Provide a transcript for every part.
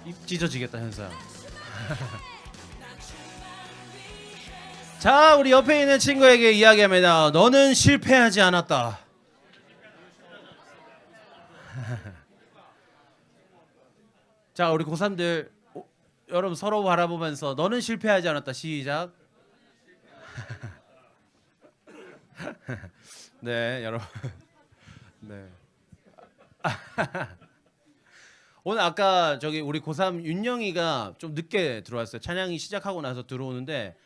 입 찢어지겠다 현상. 자, 우리 옆에 있는 친구에게 이야기합니다. 너는 실패하지 않았다. 자, 우리 고3들 여러분 서로 바라보면서 너는 실패하지 않았다. 시작. 네, 여러분. 네. 오늘 아까 저기 우리 고3 윤영이가 좀 늦게 들어왔어요. 찬양이 시작하고 나서 들어오는데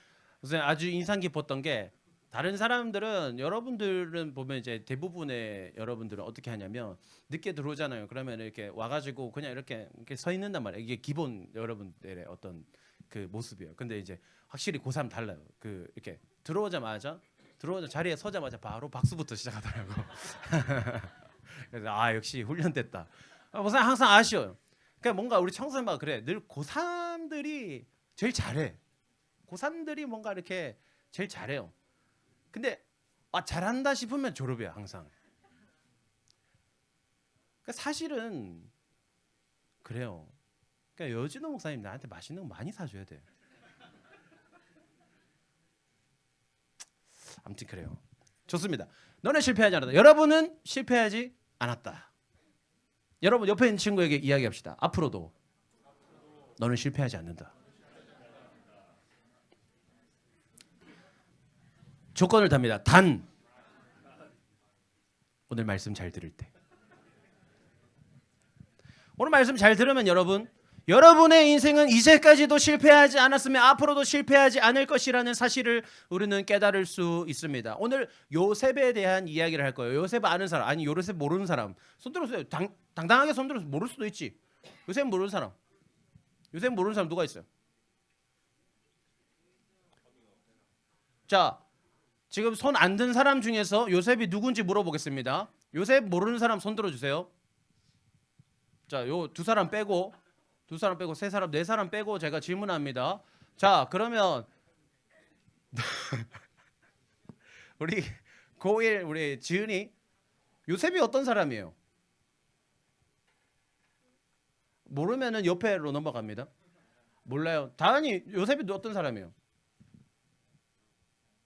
우선 아주 인상 깊었던 게 다른 사람들은 여러분들은 보면 이제 대부분의 여러분들은 어떻게 하냐면 늦게 들어오잖아요. 그러면 이렇게 와가지고 그냥 이렇게 서 있는단 말이에요. 이게 기본 여러분들의 어떤 그 모습이에요. 근데 이제 확실히 고3 달라요. 그 이렇게 들어오자 자리에 서자마자 바로 박수부터 시작하더라고. 그래서 아 역시 훈련됐다. 우선 항상 아쉬워요. 그러니까 뭔가 우리 청소년마다 그래. 늘 고3들이 제일 잘해. 고3들이 뭔가 이렇게 제일 잘해요. 근데 잘한다 싶으면 졸업이야 항상. 그러니까 사실은 그래요. 그러니까 여진호 목사님 나한테 맛있는 거 많이 사줘야 돼. 아무튼 그래요. 좋습니다. 너는 실패하지 않았다. 여러분은 실패하지 않았다. 여러분 옆에 있는 친구에게 이야기합시다. 앞으로도 너는 실패하지 않는다. 조건을 답니다. 단 오늘 말씀 잘 들을 때. 오늘 말씀 잘 들으면 여러분의 인생은 이제까지도 실패하지 않았으면 앞으로도 실패하지 않을 것이라는 사실을 우리는 깨달을 수 있습니다. 오늘 요셉에 대한 이야기를 할 거예요. 요셉 아는 사람, 아니 요셉 모르는 사람 손 들어주세요. 당당하게 손 들어서 모를 수도 있지. 요셉 모르는 사람. 요셉 모르는 사람 누가 있어요? 자, 지금 손 안 든 사람 중에서 요셉이 누군지 물어보겠습니다. 요셉 모르는 사람 손 들어주세요. 자, 요 두 사람 빼고 세 사람, 네 사람 빼고 제가 질문합니다. 자, 그러면 우리 고1 우리 지은이 요셉이 어떤 사람이에요? 모르면은 옆에로 넘어갑니다. 몰라요. 다은이 요셉이 어떤 사람이에요?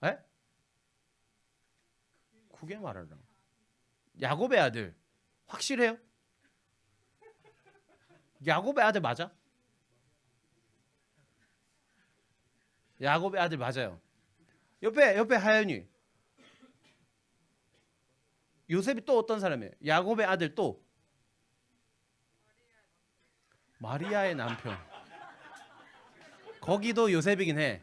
에? 그게 말하라. 야곱의 아들. 확실해요? 야곱의 아들 맞아? 야곱의 아들 맞아요. 옆에 하연이. 요셉이 또 어떤 사람이에요? 야곱의 아들 또 마리아의 남편. 거기도 요셉이긴 해.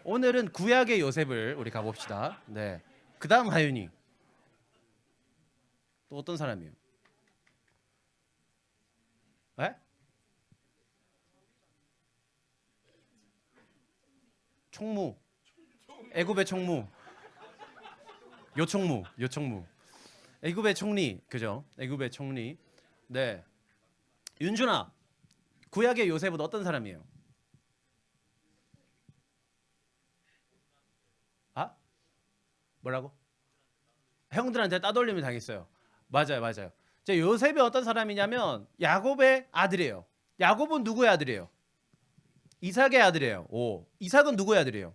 오늘은 구약의 요셉을 우리 가봅시다. 네. 그다음 하윤이 또 어떤 사람이에요? 에? 총무. 애굽의 총무. 요총무. 애굽의 총리, 그죠? 애굽의 총리. 네. 윤준아, 구약의 요셉은 어떤 사람이에요? 아? 뭐라고? 형들한테 따돌림을 당했어요. 맞아요. 자, 요셉이 어떤 사람이냐면 야곱의 아들이에요. 야곱은 누구의 아들이에요? 이삭의 아들이에요. 오, 이삭은 누구의 아들이에요?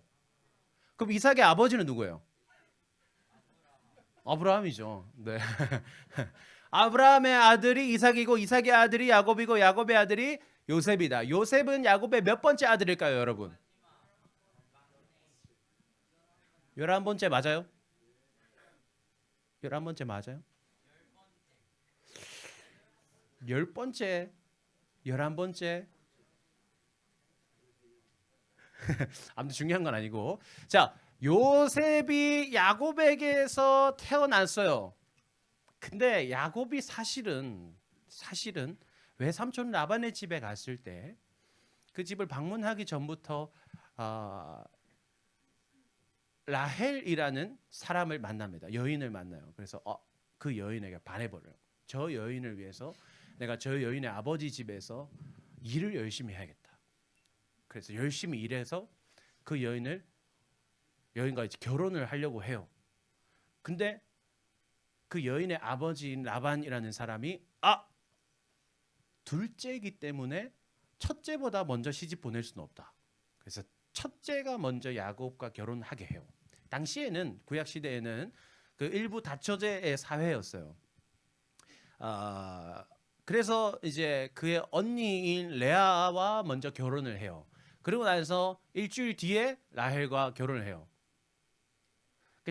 그럼 이삭의 아버지는 누구예요? 아브라함이죠. 네. 아브라함의 아들이 이삭이고 이삭의 아들이 야곱이고 야곱의 아들이 요셉이다. 요셉은 야곱의 몇 번째 아들일까요, 여러분? 11번째 맞아요? 11번째 맞아요? 10번째, 11번째. 아무튼 중요한 건 아니고. 자, 요셉이 야곱에게서 태어났어요. 근데 야곱이 사실은 외삼촌 라반의 집에 갔을 때 그 집을 방문하기 전부터 라헬이라는 사람을 만납니다. 여인을 만나요. 그래서 그 여인에게 반해버려요. 저 여인을 위해서 내가 저 여인의 아버지 집에서 일을 열심히 해야겠다. 그래서 열심히 일해서 그 여인과 이제 결혼을 하려고 해요. 근데 그 여인의 아버지인 라반이라는 사람이 둘째이기 때문에 첫째보다 먼저 시집 보낼 수는 없다. 그래서 첫째가 먼저 야곱과 결혼하게 해요. 당시에는 구약 시대에는 그 일부 다처제의 사회였어요. 그래서 이제 그의 언니인 레아와 먼저 결혼을 해요. 그리고 나서 일주일 뒤에 라헬과 결혼을 해요.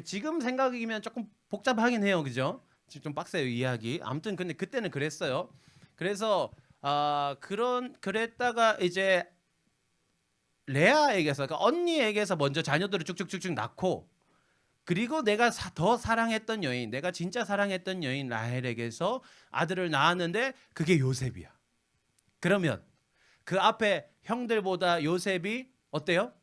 지금 생각이면 조금 복잡하긴 해요, 그죠? 지금 좀 빡세요 이야기. 아무튼 근데 그때는 그랬어요. 그래서 그랬다가 이제 레아에게서, 그러니까 언니에게서 먼저 자녀들을 쭉쭉쭉쭉 낳고, 그리고 내가 더 사랑했던 여인, 내가 진짜 사랑했던 여인 라헬에게서 아들을 낳았는데 그게 요셉이야. 그러면 그 앞에 형들보다 요셉이 어때요?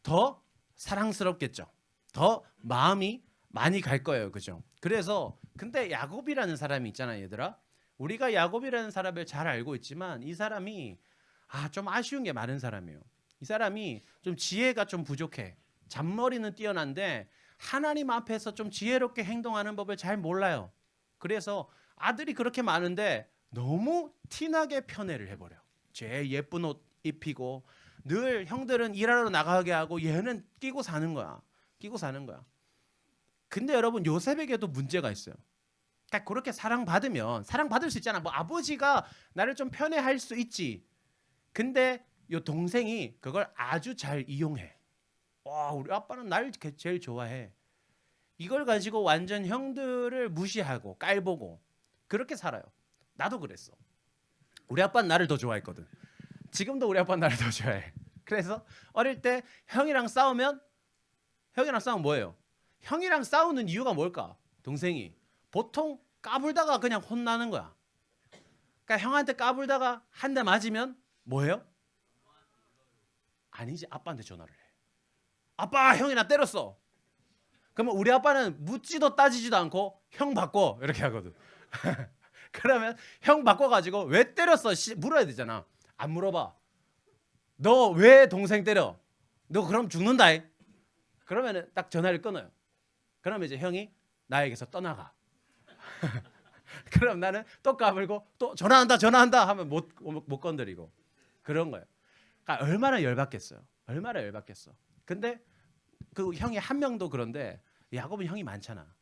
더 사랑스럽겠죠. 더 마음이 많이 갈 거예요, 그죠? 그래서 근데 야곱이라는 사람이 있잖아, 얘들아. 우리가 야곱이라는 사람을 잘 알고 있지만 이 사람이 좀 아쉬운 게 많은 사람이에요. 이 사람이 좀 지혜가 좀 부족해. 잔머리는 뛰어난데 하나님 앞에서 좀 지혜롭게 행동하는 법을 잘 몰라요. 그래서 아들이 그렇게 많은데 너무 티나게 편애를 해버려. 제일 예쁜 옷 입히고 늘 형들은 일하러 나가게 하고 얘는 끼고 사는 거야. 끼고 사는 거야. 근데 여러분 요셉에게도 문제가 있어요. 그러니까 그렇게 사랑받으면 사랑받을 수 있잖아. 뭐 아버지가 나를 좀 편애할 수 있지. 근데 요 동생이 그걸 아주 잘 이용해. 와, 우리 아빠는 날 제일 좋아해. 이걸 가지고 완전 형들을 무시하고 깔보고 그렇게 살아요. 나도 그랬어. 우리 아빠는 나를 더 좋아했거든. 지금도 우리 아빠는 나를 더 좋아해. 그래서 어릴 때 형이랑 싸우면 뭐예요? 형이랑 싸우는 이유가 뭘까? 동생이 보통 까불다가 그냥 혼나는 거야. 그러니까 형한테 까불다가 한 대 맞으면 뭐예요? 아니지, 아빠한테 전화를 해. 아빠, 형이 나 때렸어. 그러면 우리 아빠는 묻지도 따지지도 않고 형 바꿔 이렇게 하거든. 그러면 형 바꿔가지고 왜 때렸어? 물어야 되잖아. 안 물어봐. 너 왜 동생 때려? 너 그럼 죽는다. 그러면 딱 전화를 끊어요. 그러면 이제 형이 나에게서 떠나가. 그럼 나는 또 까불고 또 전화한다 하면 못 건드리고 그런 거예요. 그러니까 얼마나 열받겠어요. 얼마나 열받겠어. 근데 그 형이 한 명도 그런데 야곱은 형이 많잖아.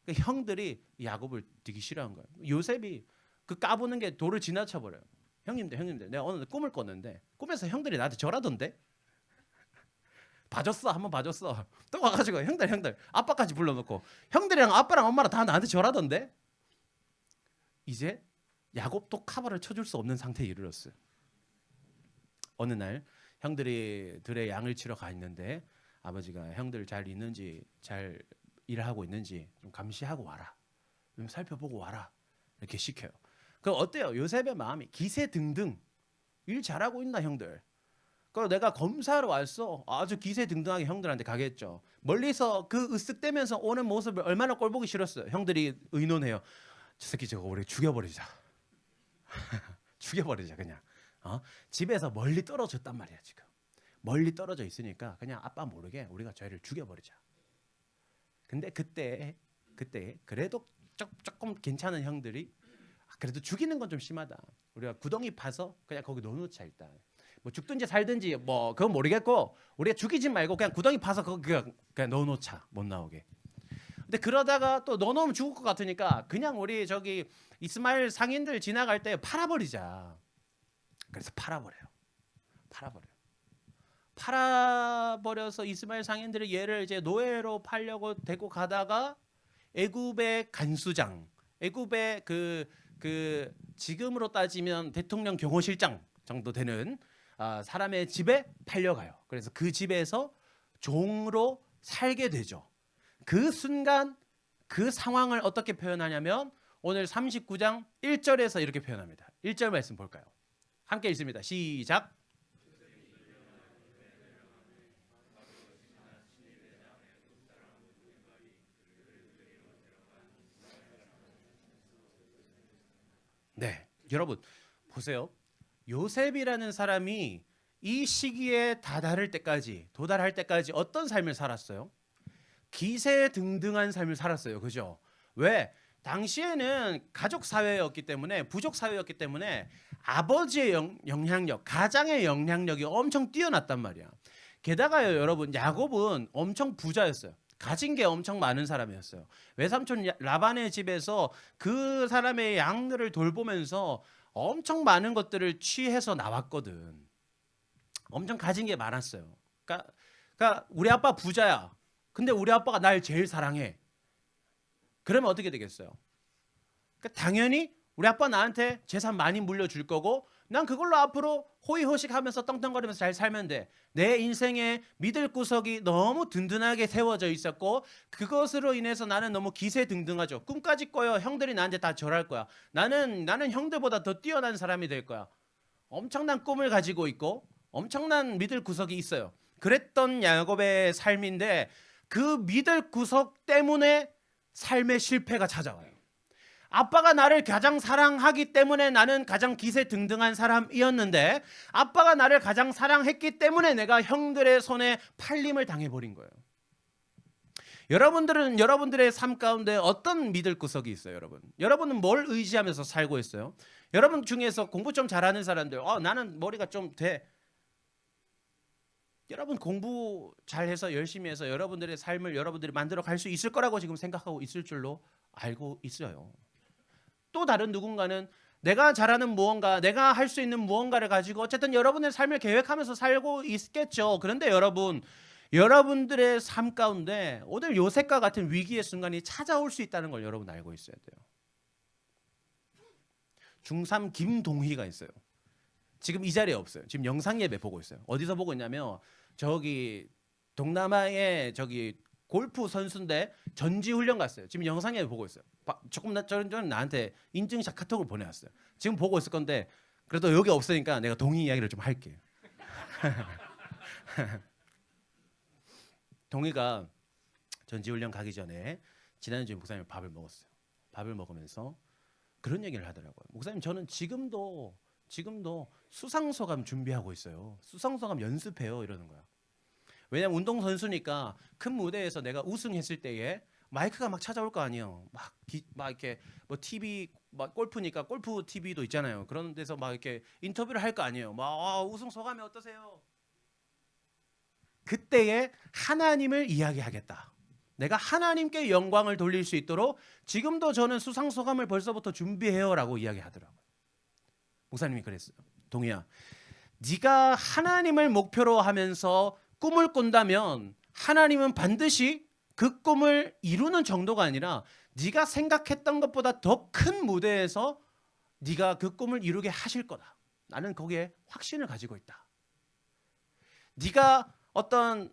그 형들이 야곱을 되게 싫어한 거예요. 요셉이 그 까부는 게 도를 지나쳐 버려요. 형님들, 내가 오늘 꿈을 꿨는데 꿈에서 형들이 나한테 절하던데. 봐줬어, 한번 봐줬어. 또 와가지고 형들 아빠까지 불러놓고 형들이랑 아빠랑 엄마랑 다 나한테 절하던데. 이제 야곱도 카바를 쳐줄 수 없는 상태에 이르렀어요. 어느 날 형들이 들에 양을 치러 가 있는데 아버지가 형들 잘 있는지, 잘 일하고 있는지 좀 감시하고 와라, 좀 살펴보고 와라 이렇게 시켜요. 그 어때요? 요셉의 마음이 기세등등. 일 잘하고 있나 형들? 그 내가 검사하러 왔어. 아주 기세등등하게 형들한테 가겠죠. 멀리서 그 으쓱대면서 오는 모습을 얼마나 꼴보기 싫었어요. 형들이 의논해요. 저 새끼 저거 우리 죽여버리자. 죽여버리자 그냥. 집에서 멀리 떨어졌단 말이야 지금. 멀리 떨어져 있으니까 그냥 아빠 모르게 우리가 저희를 죽여버리자. 근데 그때 그래도 조금 괜찮은 형들이 그래도 죽이는 건 좀 심하다. 우리가 구덩이 파서 그냥 거기 넣어놓자 일단. 뭐 죽든지 살든지 뭐 그건 모르겠고 우리가 죽이지 말고 그냥 구덩이 파서 거기 그냥 넣어놓자, 못 나오게. 근데 그러다가 또 넣어놓으면 죽을 것 같으니까 그냥 우리 저기 이스마엘 상인들 지나갈 때 팔아버리자. 그래서 팔아버려서 이스마엘 상인들이 얘를 이제 노예로 팔려고 데리고 가다가 애굽의 간수장, 애굽의 그 지금으로 따지면 대통령 경호실장 정도 되는 사람의 집에 팔려가요. 그래서 그 집에서 종으로 살게 되죠. 그 순간 그 상황을 어떻게 표현하냐면 오늘 39장 1절에서 이렇게 표현합니다. 1절 말씀 볼까요? 함께 읽습니다. 시작. 네, 여러분 보세요. 요셉이라는 사람이 이 시기에 도달할 때까지 어떤 삶을 살았어요? 기세등등한 삶을 살았어요. 그죠? 왜? 당시에는 가족 사회였기 때문에, 부족 사회였기 때문에 아버지의 영향력, 가장의 영향력이 엄청 뛰어났단 말이야. 게다가요, 여러분, 야곱은 엄청 부자였어요. 가진 게 엄청 많은 사람이었어요. 외삼촌 라반의 집에서 그 사람의 양들을 돌보면서 엄청 많은 것들을 취해서 나왔거든. 엄청 가진 게 많았어요. 그러니까 우리 아빠 부자야. 근데 우리 아빠가 날 제일 사랑해. 그러면 어떻게 되겠어요? 그러니까 당연히 우리 아빠 나한테 재산 많이 물려줄 거고 난 그걸로 앞으로 호의호식하면서 떵떵거리면서 잘 살면 돼. 내 인생에 믿을 구석이 너무 든든하게 세워져 있었고 그것으로 인해서 나는 너무 기세등등하죠. 꿈까지 꿔요. 형들이 나한테 다 절할 거야. 나는 형들보다 더 뛰어난 사람이 될 거야. 엄청난 꿈을 가지고 있고 엄청난 믿을 구석이 있어요. 그랬던 야곱의 삶인데 그 믿을 구석 때문에 삶의 실패가 찾아와요. 아빠가 나를 가장 사랑하기 때문에 나는 가장 기세등등한 사람이었는데 아빠가 나를 가장 사랑했기 때문에 내가 형들의 손에 팔림을 당해버린 거예요. 여러분들은 여러분들의 삶 가운데 어떤 믿을 구석이 있어요, 여러분? 여러분은 뭘 의지하면서 살고 있어요? 여러분 중에서 공부 좀 잘하는 사람들, 나는 머리가 좀 돼. 여러분 공부 잘해서 열심히 해서 여러분들의 삶을 여러분들이 만들어 갈 수 있을 거라고 지금 생각하고 있을 줄로 알고 있어요. 또 다른 누군가는 내가 잘하는 무언가, 내가 할 수 있는 무언가를 가지고 어쨌든 여러분의 삶을 계획하면서 살고 있겠죠. 그런데 여러분들의 삶 가운데 오늘 요셉과 같은 위기의 순간이 찾아올 수 있다는 걸 여러분 알고 있어야 돼요. 중3 김동희가 있어요. 지금 이 자리에 없어요. 지금 영상 예배 보고 있어요. 어디서 보고 있냐면 저기 동남아의 저기 골프 선수인데 전지 훈련 갔어요. 지금 영상 예배 보고 있어요. 조금 저는 나한테 인증샷 카톡을 보내왔어요. 지금 보고 있을 건데 그래도 여기 없으니까 내가 동희 이야기를 좀 할게요. 동희가 전지훈련 가기 전에 지난주에 목사님 밥을 먹었어요. 밥을 먹으면서 그런 얘기를 하더라고요. 목사님 저는 지금도 수상소감 준비하고 있어요. 수상소감 연습해요 이러는 거야. 왜냐면 운동선수니까 큰 무대에서 내가 우승했을 때에 마이크가 막 찾아올 거 아니에요. 막 이렇게 뭐 TV 막 골프니까 골프 TV도 있잖아요. 그런 데서 막 이렇게 인터뷰를 할 거 아니에요. 막 우승 소감이 어떠세요? 그때에 하나님을 이야기하겠다. 내가 하나님께 영광을 돌릴 수 있도록 지금도 저는 수상 소감을 벌써부터 준비해요라고 이야기하더라고요. 목사님이 그랬어요. 동희야, 네가 하나님을 목표로 하면서 꿈을 꾼다면 하나님은 반드시 그 꿈을 이루는 정도가 아니라 네가 생각했던 것보다 더 큰 무대에서 네가 그 꿈을 이루게 하실 거다. 나는 거기에 확신을 가지고 있다. 네가 어떤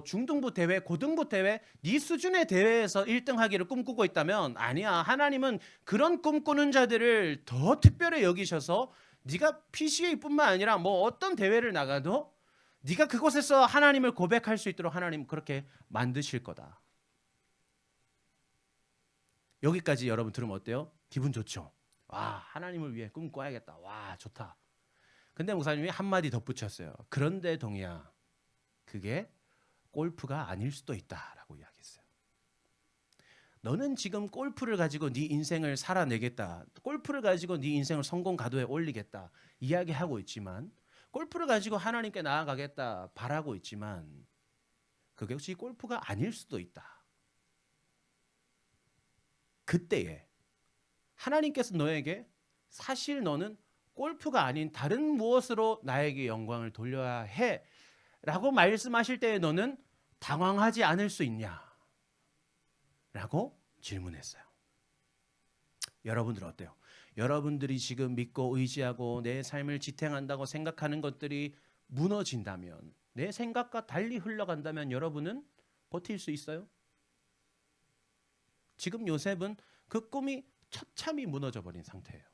중등부 대회, 고등부 대회, 네 수준의 대회에서 1등 하기를 꿈꾸고 있다면 아니야. 하나님은 그런 꿈꾸는 자들을 더 특별히 여기셔서 네가 PCA뿐만 아니라 뭐 어떤 대회를 나가도 네가 그곳에서 하나님을 고백할 수 있도록 하나님 그렇게 만드실 거다. 여기까지 여러분 들으면 어때요? 기분 좋죠? 와, 하나님을 위해 꿈꿔야겠다. 와, 좋다. 근데 목사님이 한마디 덧붙였어요. 그런데 동희야, 그게 골프가 아닐 수도 있다라고 이야기했어요. 너는 지금 골프를 가지고 네 인생을 살아내겠다. 골프를 가지고 네 인생을 성공 가도에 올리겠다. 이야기하고 있지만 골프를 가지고 하나님께 나아가겠다 바라고 있지만 그것이 골프가 아닐 수도 있다. 그때에 하나님께서 너에게 사실 너는 골프가 아닌 다른 무엇으로 나에게 영광을 돌려야 해 라고 말씀하실 때에 너는 당황하지 않을 수 있냐? 라고 질문했어요. 여러분들 어때요? 여러분들이 지금 믿고 의지하고 내 삶을 지탱한다고 생각하는 것들이 무너진다면, 내 생각과 달리 흘러간다면 여러분은 버틸 수 있어요? 지금 요셉은 그 꿈이 처참히 무너져 버린 상태예요.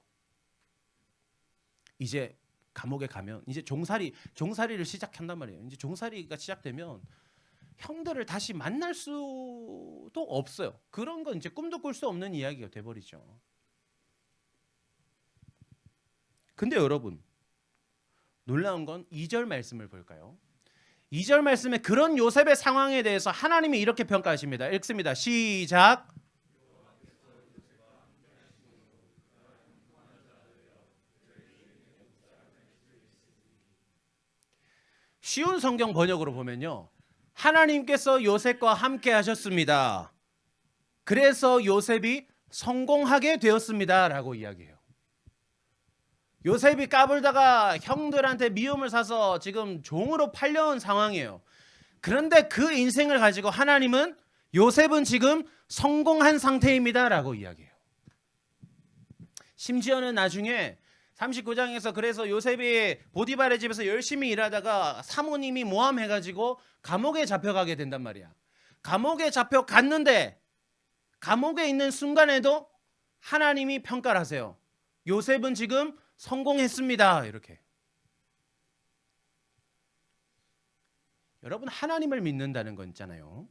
이제 감옥에 가면 이제 종살이를 시작한단 말이에요. 이제 종살이가 시작되면 형들을 다시 만날 수도 없어요. 그런 건 이제 꿈도 꿀 수 없는 이야기가 돼버리죠. 근데 여러분, 놀라운 건 2절 말씀을 볼까요? 2절 말씀에 그런 요셉의 상황에 대해서 하나님이 이렇게 평가하십니다. 읽습니다. 시작. 쉬운 성경 번역으로 보면요, 하나님께서 요셉과 함께 하셨습니다. 그래서 요셉이 성공하게 되었습니다 라고 이야기해요. 요셉이 까불다가 형들한테 미움을 사서 지금 종으로 팔려온 상황이에요. 그런데 그 인생을 가지고 하나님은 요셉은 지금 성공한 상태입니다 라고 이야기해요. 심지어는 나중에 39장에서 그래서 요셉이 보디발의 집에서 열심히 일하다가 사모님이 모함해가지고 감옥에 잡혀가게 된단 말이야. 감옥에 잡혀갔는데 감옥에 있는 순간에도 하나님이 평가를 하세요. 요셉은 지금 성공했습니다. 이렇게. 여러분, 하나님을 믿는다는 건 있잖아요.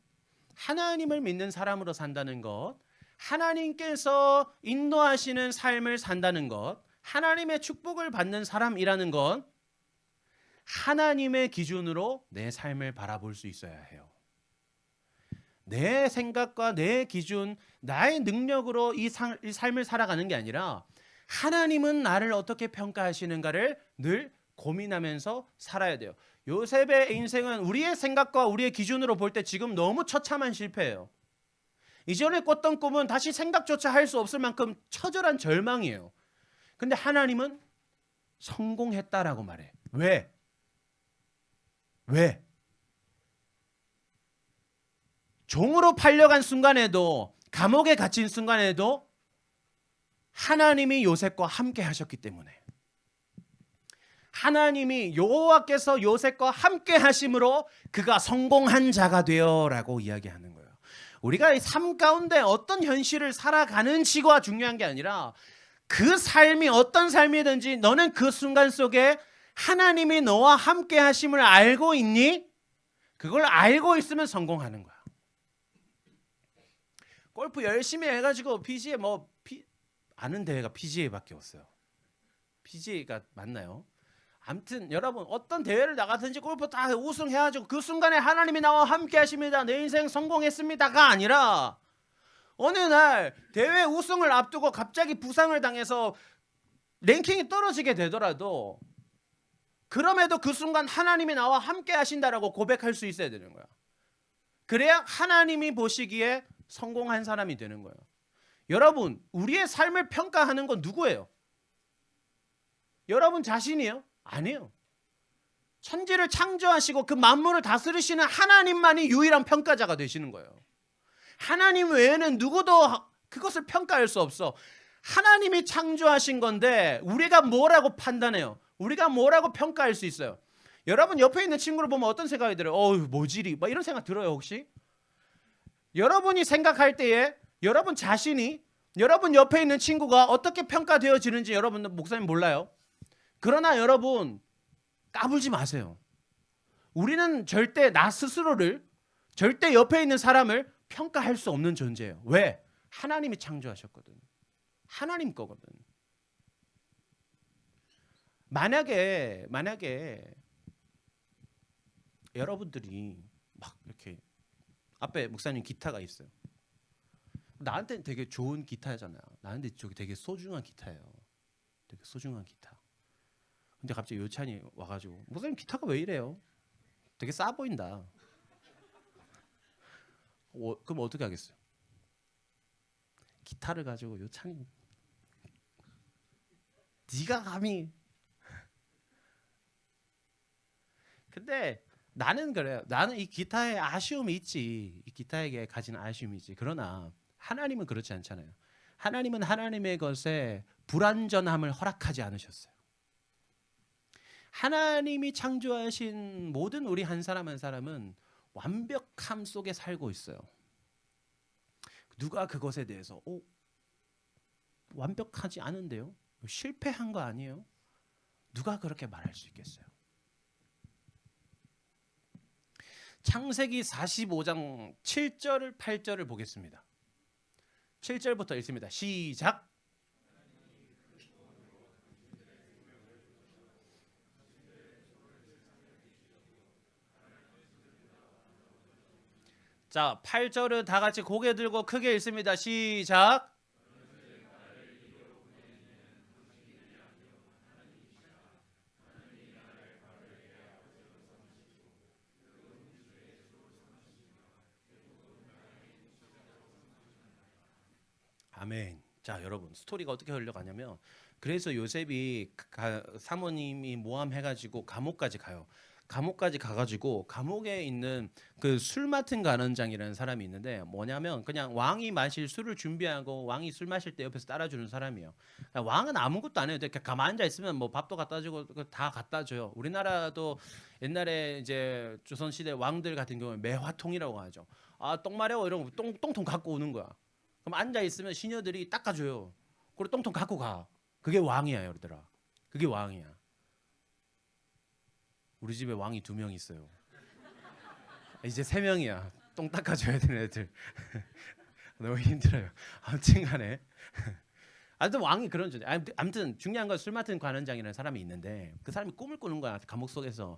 하나님을 믿는 사람으로 산다는 것, 하나님께서 인도하시는 삶을 산다는 것, 하나님의 축복을 받는 사람이라는 건 하나님의 기준으로 내 삶을 바라볼 수 있어야 해요. 내 생각과 내 기준, 나의 능력으로 이 삶을 살아가는 게 아니라 하나님은 나를 어떻게 평가하시는가를 늘 고민하면서 살아야 돼요. 요셉의 인생은 우리의 생각과 우리의 기준으로 볼 때 지금 너무 처참한 실패예요. 이전에 꿨던 꿈은 다시 생각조차 할 수 없을 만큼 처절한 절망이에요. 근데 하나님은 성공했다라고 말해. 왜? 종으로 팔려간 순간에도, 감옥에 갇힌 순간에도 하나님이 요셉과 함께 하셨기 때문에, 하나님이 여호와께서 요셉과 함께 하심으로 그가 성공한 자가 되어라고 이야기하는 거예요. 우리가 이 삶 가운데 어떤 현실을 살아가는지가 중요한 게 아니라 그 삶이 어떤 삶이든지 너는 그 순간 속에 하나님이 너와 함께 하심을 알고 있니? 그걸 알고 있으면 성공하는 거야. 골프 열심히 해가지고 PGA 아는 대회가 PGA밖에 없어요. PGA가 맞나요? 아무튼 여러분, 어떤 대회를 나가든지 골프 다 우승해가지고 그 순간에 하나님이 나와 함께 하십니다, 내 인생 성공했습니다가 아니라 어느 날 대회 우승을 앞두고 갑자기 부상을 당해서 랭킹이 떨어지게 되더라도 그럼에도 그 순간 하나님이 나와 함께 하신다라고 고백할 수 있어야 되는 거야. 그래야 하나님이 보시기에 성공한 사람이 되는 거예요. 여러분, 우리의 삶을 평가하는 건 누구예요? 여러분 자신이에요? 아니에요. 천지를 창조하시고 그 만물을 다스리시는 하나님만이 유일한 평가자가 되시는 거예요. 하나님 외에는 누구도 그것을 평가할 수 없어. 하나님이 창조하신 건데 우리가 뭐라고 판단해요? 우리가 뭐라고 평가할 수 있어요? 여러분 옆에 있는 친구를 보면 어떤 생각이 들어요? 뭐지리? 막 이런 생각 들어요 혹시? 여러분이 생각할 때에 여러분 자신이, 여러분 옆에 있는 친구가 어떻게 평가되어지는지 여러분 목사님 몰라요. 그러나 여러분 까불지 마세요. 우리는 절대 나 스스로를, 절대 옆에 있는 사람을 평가할 수 없는 존재예요. 왜? 하나님이 창조하셨거든. 하나님 거거든. 만약에 여러분들이 막 이렇게 앞에 목사님 기타가 있어요. 나한테는 되게 좋은 기타잖아요. 나한테 저기 되게 소중한 기타예요. 되게 소중한 기타. 근데 갑자기 요찬이 와가지고 목사님 기타가 왜 이래요? 되게 싸 보인다. 그럼 어떻게 하겠어요? 기타를 가지고 요찬이 네가 감히. 근데 나는 그래요. 나는 이 기타에 아쉬움이 있지. 이 기타에게 가진 아쉬움이 있지. 그러나 하나님은 그렇지 않잖아요. 하나님은 하나님의 것에 불완전함을 허락하지 않으셨어요. 하나님이 창조하신 모든 우리 한 사람 한 사람은 완벽함 속에 살고 있어요. 누가 그것에 대해서 완벽하지 않은데요? 실패한 거 아니에요? 누가 그렇게 말할 수 있겠어요? 창세기 45장 7절 8절을 보겠습니다. 7절부터 읽습니다. 시작. 자, 8절은 다 같이 고개 들고 크게 읽습니다. 시작. 아멘. 자, 여러분 스토리가 어떻게 흘러가냐면 그래서 요셉이 사모님이 모함해가지고 감옥까지 가요. 감옥까지 가가지고 감옥에 있는 그 술 맡은 간원장이라는 사람이 있는데 뭐냐면 그냥 왕이 마실 술을 준비하고 왕이 술 마실 때 옆에서 따라주는 사람이에요. 왕은 아무것도 안 해도 돼. 가만 앉아 있으면 뭐 밥도 갖다 주고 다 갖다 줘요. 우리나라도 옛날에 이제 조선시대 왕들 같은 경우에 매화통이라고 하죠. 아, 똥 마려워 이런 거 똥통 갖고 오는 거야. 그럼 앉아 있으면 시녀들이 닦아줘요. 그리고 똥통 갖고 가. 그게 왕이야, 여러들아. 그게 왕이야. 우리 집에 왕이 2명 있어요. 이제 3명이야. 똥 닦아줘야 되는 애들. 너무 힘들어요. 아무튼간에 아무튼 왕이 그런 존재. 아무튼 중요한 건 술 맡은 관원장이라는 사람이 있는데 그 사람이 꿈을 꾸는 거야 감옥 속에서.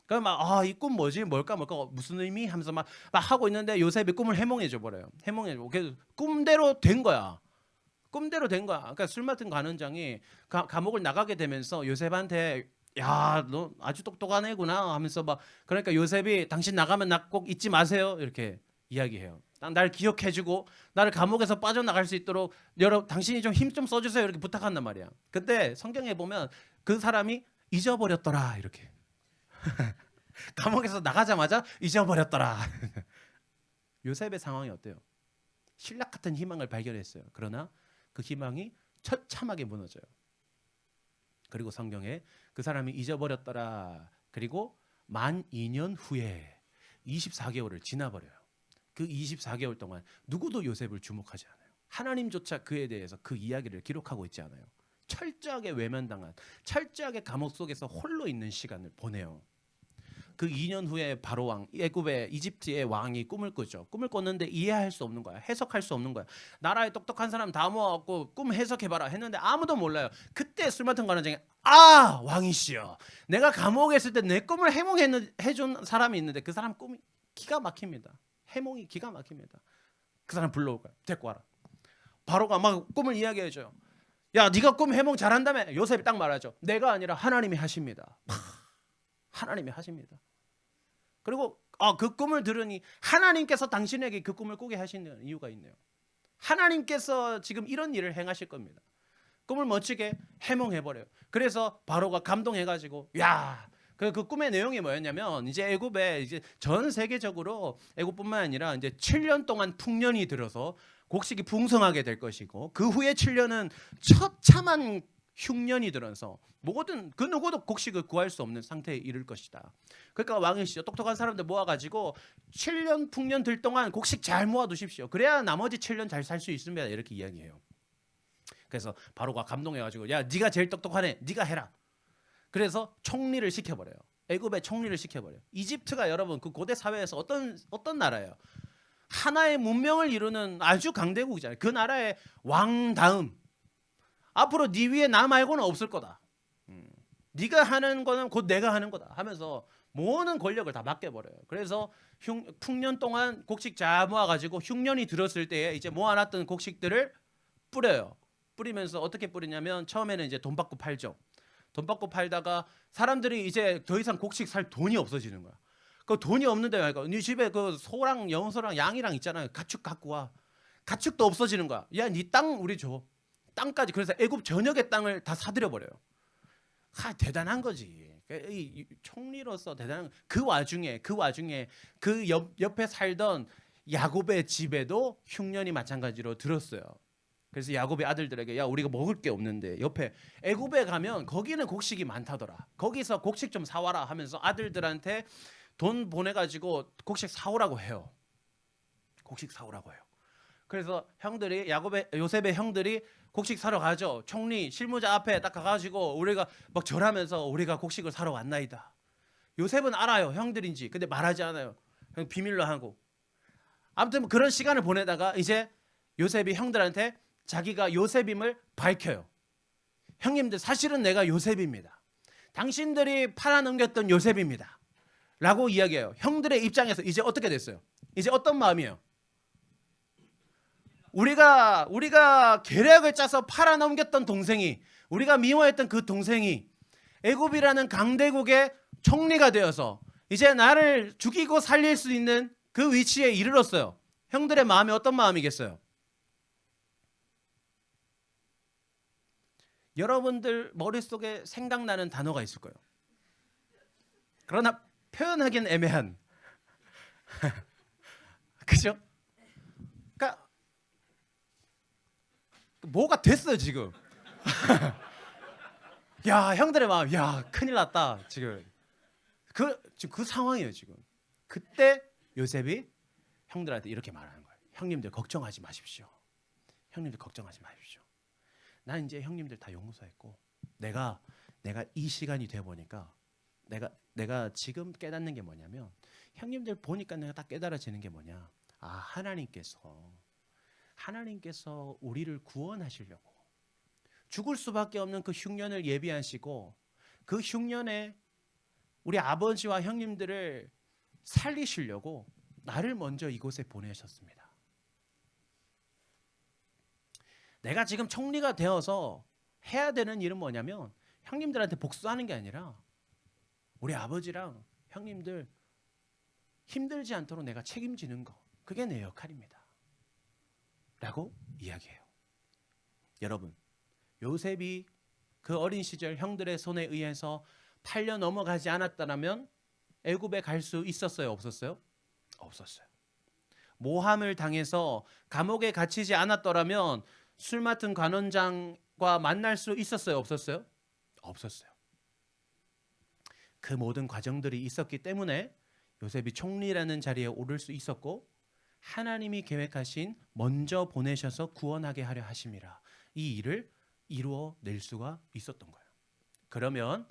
그럼 이 꿈 뭐지? 뭘까 무슨 의미? 하면서 막 하고 있는데 요셉이 꿈을 해몽해줘 버려요. 해몽해줘. 그래서 꿈대로 된 거야. 꿈대로 된 거야. 그러니까 술 맡은 관원장이 감옥을 나가게 되면서 요셉한테 야, 너 아주 똑똑한 애구나 하면서 막 그러니까 요셉이 당신 나가면 나 꼭 잊지 마세요 이렇게 이야기해요. 날 기억해주고 나를 감옥에서 빠져나갈 수 있도록 당신이 좀 힘 좀 써주세요 이렇게 부탁한단 말이야. 그때 성경에 보면 그 사람이 잊어버렸더라 이렇게. 감옥에서 나가자마자 잊어버렸더라. 요셉의 상황이 어때요? 신락 같은 희망을 발견했어요. 그러나 그 희망이 처참하게 무너져요. 그리고 성경에 그 사람이 잊어버렸더라. 그리고 만 2년 후에 24개월을 지나버려요. 그 24개월 동안 누구도 요셉을 주목하지 않아요. 하나님조차 그에 대해서 그 이야기를 기록하고 있지 않아요. 철저하게 외면당한, 철저하게 감옥 속에서 홀로 있는 시간을 보내요. 그 2년 후에 바로 왕, 애굽의 이집트의 왕이 꿈을 꾸죠. 꿈을 꿨는데 이해할 수 없는 거야. 해석할 수 없는 거야. 나라에 똑똑한 사람 다 모아갖고 꿈 해석해봐라 했는데 아무도 몰라요. 그때 술 맡은 관원장이 왕이시여, 내가 감옥에 있을 때 내 꿈을 해준 사람이 있는데 그 사람 꿈이 기가 막힙니다. 해몽이 기가 막힙니다. 그 사람 불러올 거야. 데리고 와라. 바로가 막 꿈을 이야기해줘요. 야, 네가 꿈 해몽 잘한다며? 요셉이 딱 말하죠. 내가 아니라 하나님이 하십니다. 하나님이 하십니다. 그리고 그 꿈을 들으니 하나님께서 당신에게 그 꿈을 꾸게 하시는 이유가 있네요. 하나님께서 지금 이런 일을 행하실 겁니다. 꿈을 멋지게 해몽해버려요. 그래서 바로가 감동해가지고 그 꿈의 내용이 뭐였냐면 이제 애굽에 이제 전 세계적으로 애굽뿐만 아니라 이제 7년 동안 풍년이 들어서 곡식이 풍성하게 될 것이고 그 후에 7년은 처참한 흉년이 들어서 그 누구도 곡식을 구할 수 없는 상태에 이를 것이다. 그러니까 왕이시죠. 똑똑한 사람들 모아가지고 7년 풍년 들 동안 곡식 잘 모아두십시오. 그래야 나머지 7년 잘 살 수 있습니다. 이렇게 이야기해요. 그래서 바로가 감동해가지고 야, 네가 제일 똑똑하네. 네가 해라. 그래서 총리를 시켜버려요. 애굽의 총리를 시켜버려요. 이집트가 여러분 그 고대 사회에서 어떤 나라예요? 하나의 문명을 이루는 아주 강대국이잖아요. 그 나라의 왕 다음 앞으로 네 위에 나 말고는 없을 거다. 네가 하는 거는 곧 내가 하는 거다 하면서 모든 권력을 다 맡겨버려요. 그래서 풍년 동안 곡식 잘 모아가지고 흉년이 들었을 때에 이제 모아놨던 곡식들을 뿌려요. 뿌리면서 어떻게 뿌리냐면 처음에는 이제 돈 받고 팔죠. 돈 받고 팔다가 사람들이 이제 더 이상 곡식 살 돈이 없어지는 거야. 그 돈이 없는데 말이야. 네 집에 그 소랑 염소랑 양이랑 있잖아요. 가축 갖고 와. 가축도 없어지는 거야. 야, 네 땅 우리 줘. 땅까지. 그래서 애굽 전역의 땅을 다 사들여 버려요. 대단한 거지. 이 총리로서 대단한. 그 와중에 그 옆에 살던 야곱의 집에도 흉년이 마찬가지로 들었어요. 그래서 야곱의 아들들에게 야, 우리가 먹을 게 없는데 옆에 애굽에 가면 거기는 곡식이 많다더라. 거기서 곡식 좀 사와라 하면서 아들들한테 돈 보내가지고 곡식 사오라고 해요. 곡식 사오라고 해요. 그래서 요셉의 형들이 곡식 사러 가죠. 총리 실무자 앞에 딱 가가지고 우리가 막 절하면서 우리가 곡식을 사러 왔나이다. 요셉은 알아요, 형들인지. 근데 말하지 않아요. 그냥 비밀로 하고. 아무튼 그런 시간을 보내다가 이제 요셉이 형들한테 자기가 요셉임을 밝혀요. 형님들, 사실은 내가 요셉입니다. 당신들이 팔아넘겼던 요셉입니다. 라고 이야기해요. 형들의 입장에서 이제 어떻게 됐어요? 이제 어떤 마음이에요? 우리가 계략을 짜서 팔아넘겼던 동생이, 우리가 미워했던 그 동생이 애굽이라는 강대국의 총리가 되어서 이제 나를 죽이고 살릴 수 있는 그 위치에 이르렀어요. 형들의 마음이 어떤 마음이겠어요? 여러분들 머릿속에 생각나는 단어가 있을 거예요. 그러나 표현하기는 애매한. 그죠? 그러니까 뭐가 됐어요 지금. 야, 형들의 마음, 야, 큰일 났다 지금. 지금 그 상황이에요 지금. 그때 요셉이 형들한테 이렇게 말하는 거예요. 형님들 걱정하지 마십시오. 형님들 걱정하지 마십시오. 난 이제 형님들 다 용서했고, 내가 이 시간이 돼 보니까 내가 지금 깨닫는 게 뭐냐면, 형님들 보니까 내가 딱 깨달아지는 게 뭐냐. 아, 하나님께서 우리를 구원하시려고 죽을 수밖에 없는 그 흉년을 예비하시고, 그 흉년에 우리 아버지와 형님들을 살리시려고 나를 먼저 이곳에 보내셨습니다. 내가 지금 총리가 되어서 해야 되는 일은 뭐냐면, 형님들한테 복수하는 게 아니라 우리 아버지랑 형님들 힘들지 않도록 내가 책임지는 거, 그게 내 역할입니다 라고 이야기해요. 여러분, 요셉이 그 어린 시절 형들의 손에 의해서 팔려 넘어가지 않았다면 애굽에 갈 수 있었어요, 없었어요? 없었어요. 모함을 당해서 감옥에 갇히지 않았더라면 술 맡은 관원장과 만날 수 있었어요, 없었어요? 없었어요. 그 모든 과정들이 있었기 때문에 요셉이 총리라는 자리에 오를 수 있었고, 하나님이 계획하신 먼저 보내셔서 구원하게 하려 하심이라, 이 일을 이루어낼 수가 있었던 거예요. 그러면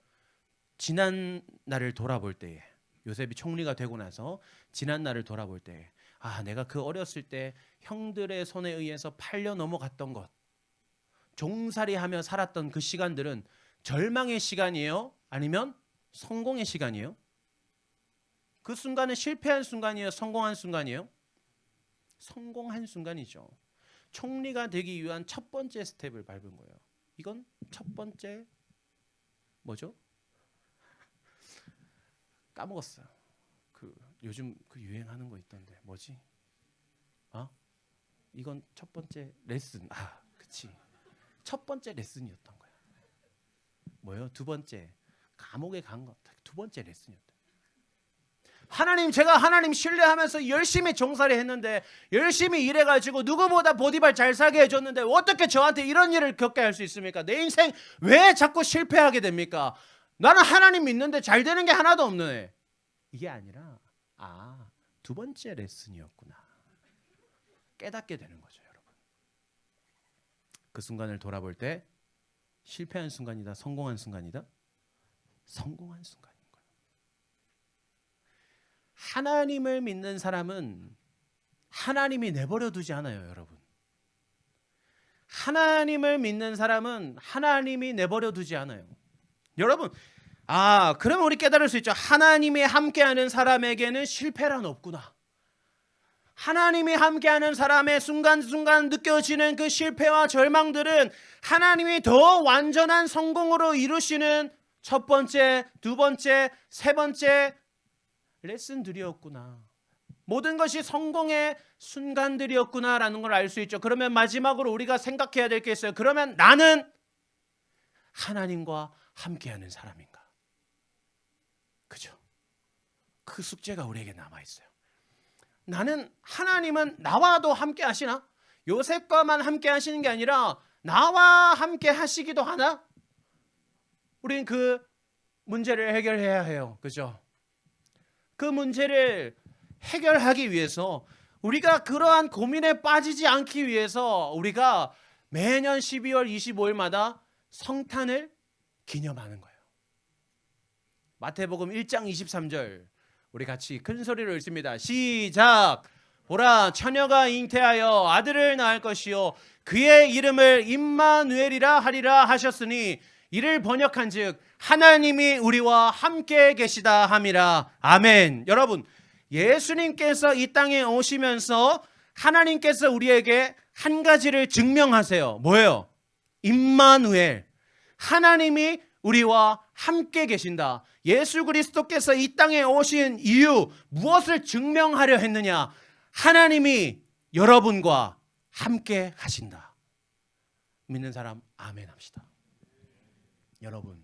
지난 날을 돌아볼 때에, 요셉이 총리가 되고 나서 지난 날을 돌아볼 때에, 아, 내가 그 어렸을 때 형들의 손에 의해서 팔려 넘어갔던 것, 종살이하며 살았던 그 시간들은 절망의 시간이에요? 아니면 성공의 시간이에요? 그 순간은 실패한 순간이에요? 성공한 순간이에요? 성공한 순간이죠. 총리가 되기 위한 첫 번째 스텝을 밟은 거예요. 이건 첫 번째 뭐죠? 까먹었어요. 요즘 유행하는 거 있던데 뭐지? 이건 첫 번째 레슨. 그치. 첫 번째 레슨이었던 거야. 뭐요? 두 번째, 감옥에 간 거. 두 번째 레슨이었다. 하나님, 제가 하나님 신뢰하면서 열심히 종살이 했는데, 열심히 일해가지고 누구보다 보디발 잘 살게 해줬는데 어떻게 저한테 이런 일을 겪게 할 수 있습니까? 내 인생 왜 자꾸 실패하게 됩니까? 나는 하나님 믿는데 잘 되는 게 하나도 없는 애. 이게 아니라 두 번째 레슨이었구나. 깨닫게 되는 거죠, 여러분. 그 순간을 돌아볼 때 실패한 순간이다, 성공한 순간이다? 성공한 순간인 거예요. 하나님을 믿는 사람은 하나님이 내버려 두지 않아요, 여러분. 하나님을 믿는 사람은 하나님이 내버려 두지 않아요. 여러분, 그러면 우리 깨달을 수 있죠. 하나님이 함께하는 사람에게는 실패란 없구나. 하나님이 함께하는 사람의 순간순간 느껴지는 그 실패와 절망들은 하나님이 더 완전한 성공으로 이루시는 첫 번째, 두 번째, 세 번째 레슨들이었구나. 모든 것이 성공의 순간들이었구나라는 걸 알 수 있죠. 그러면 마지막으로 우리가 생각해야 될 게 있어요. 그러면 나는 하나님과 함께하는 사람인가? 그죠? 그 숙제가 우리에게 남아있어요. 하나님은 나와도 함께 하시나? 요셉과만 함께 하시는 게 아니라 나와 함께 하시기도 하나? 우린 그 문제를 해결해야 해요. 그죠? 그 문제를 해결하기 위해서, 우리가 그러한 고민에 빠지지 않기 위해서 우리가 매년 12월 25일마다 성탄을 기념하는 거예요. 마태복음 1장 23절 우리 같이 큰 소리로 읽습니다. 시작. 보라, 처녀가 잉태하여 아들을 낳을 것이요 그의 이름을 임마누엘이라 하리라 하셨으니, 이를 번역한즉 하나님이 우리와 함께 계시다 함이라. 아멘. 여러분, 예수님께서 이 땅에 오시면서 하나님께서 우리에게 한 가지를 증명하세요. 뭐예요? 임마누엘. 하나님이 우리와 함께 계신다. 예수 그리스도께서 이 땅에 오신 이유, 무엇을 증명하려 했느냐? 하나님이 여러분과 함께 하신다. 믿는 사람 아멘 합시다. 여러분,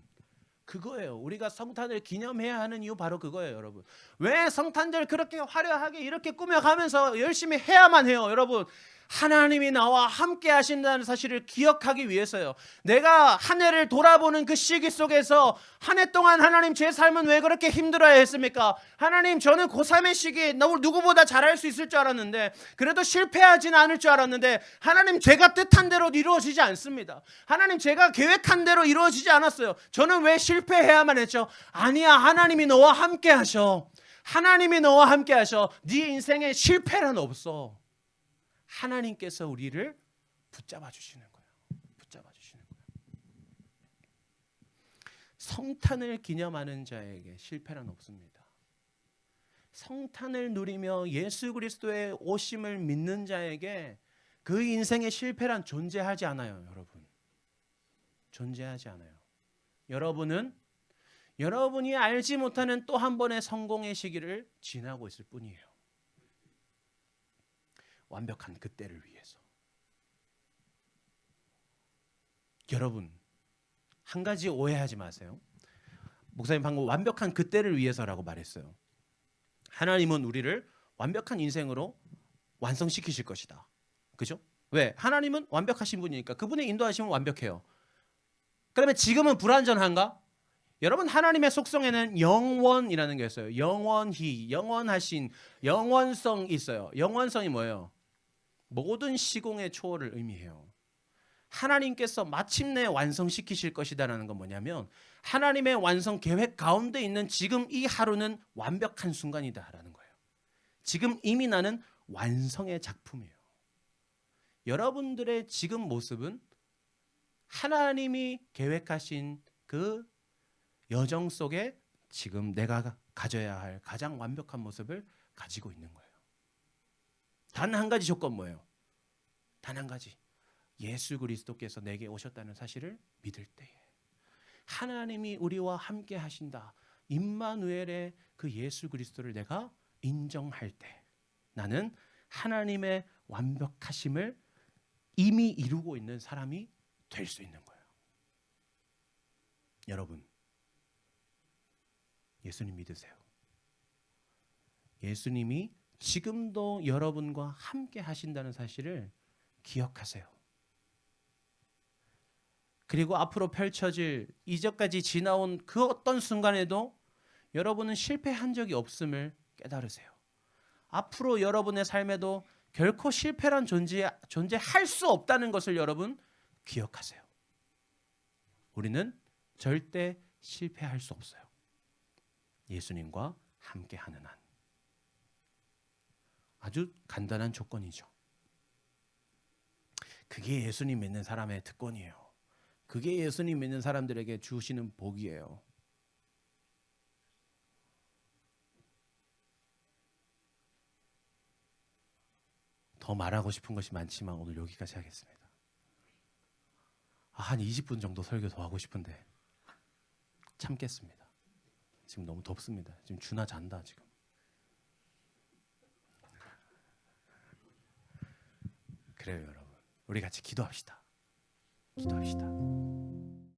그거예요. 우리가 성탄을 기념해야 하는 이유 바로 그거예요, 여러분. 왜 성탄절 그렇게 화려하게 이렇게 꾸며가면서 열심히 해야만 해요, 여러분? 하나님이 나와 함께 하신다는 사실을 기억하기 위해서요. 내가 한 해를 돌아보는 그 시기 속에서 한 해 동안 하나님 제 삶은 왜 그렇게 힘들어야 했습니까? 하나님 저는 고3의 시기에 누구보다 잘할 수 있을 줄 알았는데 그래도 실패하지는 않을 줄 알았는데 하나님 제가 뜻한 대로 이루어지지 않습니다. 하나님 제가 계획한 대로 이루어지지 않았어요. 저는 왜 실패해야만 했죠? 아니야, 하나님이 너와 함께 하셔. 하나님이 너와 함께 하셔. 네 인생에 실패란 없어. 하나님께서 우리를 붙잡아 주시는 거예요. 붙잡아 주시는 거예요. 성탄을 기념하는 자에게 실패란 없습니다. 성탄을 누리며 예수 그리스도의 오심을 믿는 자에게 그 인생의 실패란 존재하지 않아요, 여러분. 존재하지 않아요. 여러분은 여러분이 알지 못하는 또 한 번의 성공의 시기를 지나고 있을 뿐이에요. 완벽한 그때를 위해서. 여러분, 한 가지 오해하지 마세요. 목사님 방금 완벽한 그때를 위해서라고 말했어요. 하나님은 우리를 완벽한 인생으로 완성시키실 것이다. 그죠? 왜? 하나님은 완벽하신 분이니까 그분의 인도하심은 완벽해요. 그러면 지금은 불완전한가? 여러분, 하나님의 속성에는 영원이라는 게 있어요. 영원히, 영원하신, 영원성이 있어요. 영원성이 뭐예요? 모든 시공의 초월을 의미해요. 하나님께서 마침내 완성시키실 것이다라는 건 뭐냐면 하나님의 완성 계획 가운데 있는 지금 이 하루는 완벽한 순간이다라는 거예요. 지금 이미 나는 완성의 작품이에요. 여러분들의 지금 모습은 하나님이 계획하신 그 여정 속에 지금 내가 가져야 할 가장 완벽한 모습을 가지고 있는 거예요. 단 한 가지 조건 뭐예요? 단 한 가지. 예수 그리스도께서 내게 오셨다는 사실을 믿을 때에 하나님이 우리와 함께 하신다. 임마누엘의 그 예수 그리스도를 내가 인정할 때 나는 하나님의 완벽하심을 이미 이루고 있는 사람이 될 수 있는 거예요. 여러분, 예수님 믿으세요. 예수님이 지금도 여러분과 함께 하신다는 사실을 기억하세요. 그리고 앞으로 펼쳐질 이제까지 지나온 그 어떤 순간에도 여러분은 실패한 적이 없음을 깨달으세요. 앞으로 여러분의 삶에도 결코 실패란 존재할 수 없다는 것을 여러분 기억하세요. 우리는 절대 실패할 수 없어요. 예수님과 함께하는 한. 아주 간단한 조건이죠. 그게 예수님 믿는 사람의 특권이에요. 그게 예수님 믿는 사람들에게 주시는 복이에요. 더 말하고 싶은 것이 많지만 오늘 여기까지 하겠습니다. 한 20분 정도 설교 더 하고 싶은데 참겠습니다. 지금 너무 덥습니다. 지금 준아 잔다 지금. 그래요, 여러분. 우리 같이 기도합시다. 기도합시다.